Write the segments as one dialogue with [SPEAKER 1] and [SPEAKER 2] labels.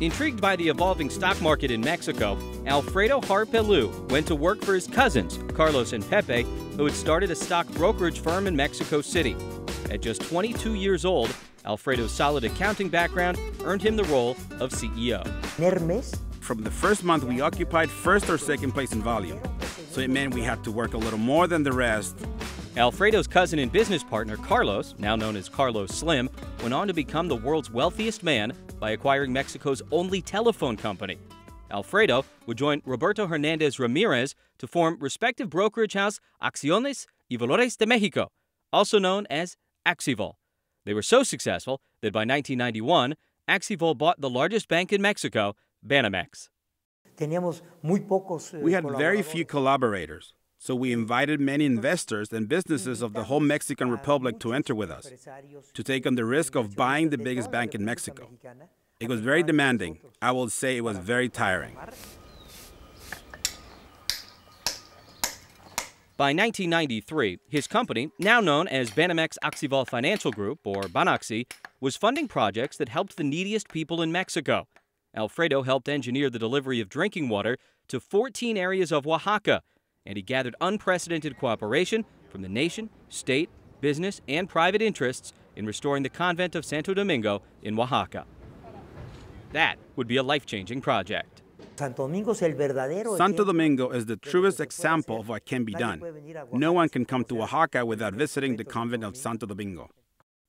[SPEAKER 1] Intrigued by the evolving stock market in Mexico, Alfredo Harp Helú went to work for his cousins, Carlos and Pepe, who had started a stock brokerage firm in Mexico City. At just 22 years old, Alfredo's solid accounting background earned him the role of CEO.
[SPEAKER 2] From the first month, we occupied first or second place in volume, so it meant we had to work a little more than the rest.
[SPEAKER 1] Alfredo's cousin and business partner, Carlos, now known as Carlos Slim, went on to become the world's wealthiest man by acquiring Mexico's only telephone company. Alfredo would join Roberto Hernandez Ramirez to form respective brokerage house Acciones y Valores de México, also known as Axivol. They were so successful that by 1991, Axivol bought the largest bank in Mexico, Banamex.
[SPEAKER 2] We had very few collaborators, so we invited many investors and businesses of the whole Mexican Republic to enter with us, to take on the risk of buying the biggest bank in Mexico. It was very demanding. I will say it was very tiring.
[SPEAKER 1] By 1993, his company, now known as Banamex Axivol Financial Group, or Banaxi, was funding projects that helped the neediest people in Mexico. Alfredo helped engineer the delivery of drinking water to 14 areas of Oaxaca, and he gathered unprecedented cooperation from the nation, state, business, and private interests in restoring the convent of Santo Domingo in Oaxaca. That would be a life-changing project.
[SPEAKER 2] Santo Domingo is the truest example of what can be done. No one can come to Oaxaca without visiting the convent of Santo Domingo.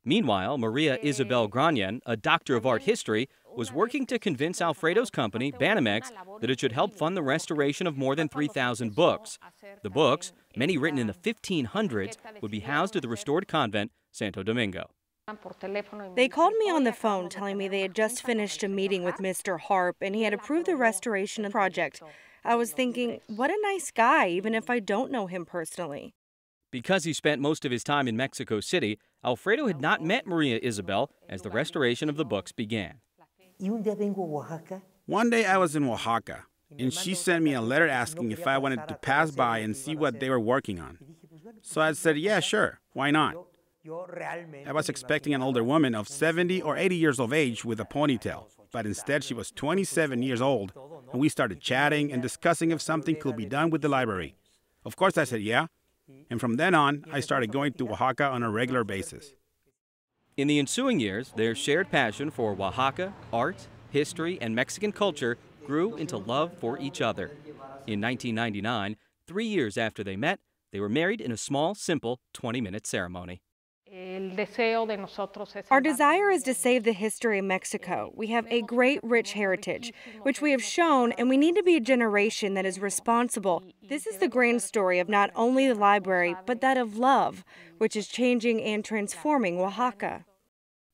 [SPEAKER 1] Meanwhile, Maria Isabel Granyan, a doctor of art history, was working to convince Alfredo's company, Banamex, that it should help fund the restoration of more than 3,000 books. The books, many written in the 1500s, would be housed at the restored convent, Santo Domingo.
[SPEAKER 3] They called me on the phone telling me they had just finished a meeting with Mr. Harp and he had approved the restoration project. I was thinking, what a nice guy, even if I don't know him personally.
[SPEAKER 1] Because he spent most of his time in Mexico City, Alfredo had not met Maria Isabel as the restoration of the books began.
[SPEAKER 2] One day I was in Oaxaca, and she sent me a letter asking if I wanted to pass by and see what they were working on. So I said, yeah, sure, why not? I was expecting an older woman of 70 or 80 years of age with a ponytail, but instead she was 27 years old, and we started chatting and discussing if something could be done with the library. Of course I said yeah, and from then on, I started going to Oaxaca on a regular basis.
[SPEAKER 1] In the ensuing years, their shared passion for Oaxaca, art, history, and Mexican culture grew into love for each other. In 1999, 3 years after they met, they were married in a small, simple 20-minute ceremony.
[SPEAKER 3] Our desire is to save the history of Mexico. We have a great, rich heritage, which we have shown, and we need to be a generation that is responsible. This is the grand story of not only the library, but that of love, which is changing and transforming Oaxaca.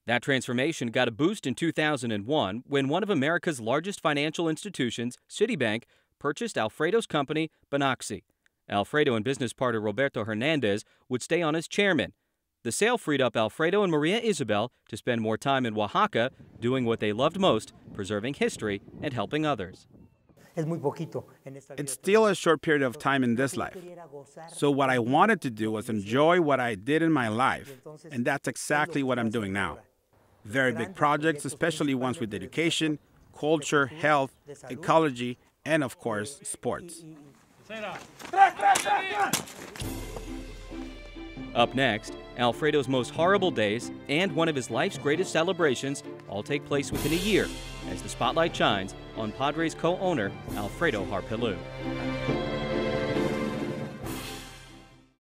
[SPEAKER 1] That transformation got a boost in 2001 when one of America's largest financial institutions, Citibank, purchased Alfredo's company, Banaxi. Alfredo and business partner Roberto Hernandez would stay on as chairman. The sale freed up Alfredo and Maria Isabel to spend more time in Oaxaca, doing what they loved most, preserving history and helping others.
[SPEAKER 2] It's still a short period of time in this life. So what I wanted to do was enjoy what I did in my life, and that's exactly what I'm doing now. Very big projects, especially ones with education, culture, health, ecology, and of course, sports.
[SPEAKER 1] Up next, Alfredo's most horrible days and one of his life's greatest celebrations all take place within a year as the spotlight shines on Padres co-owner Alfredo Harp Helú.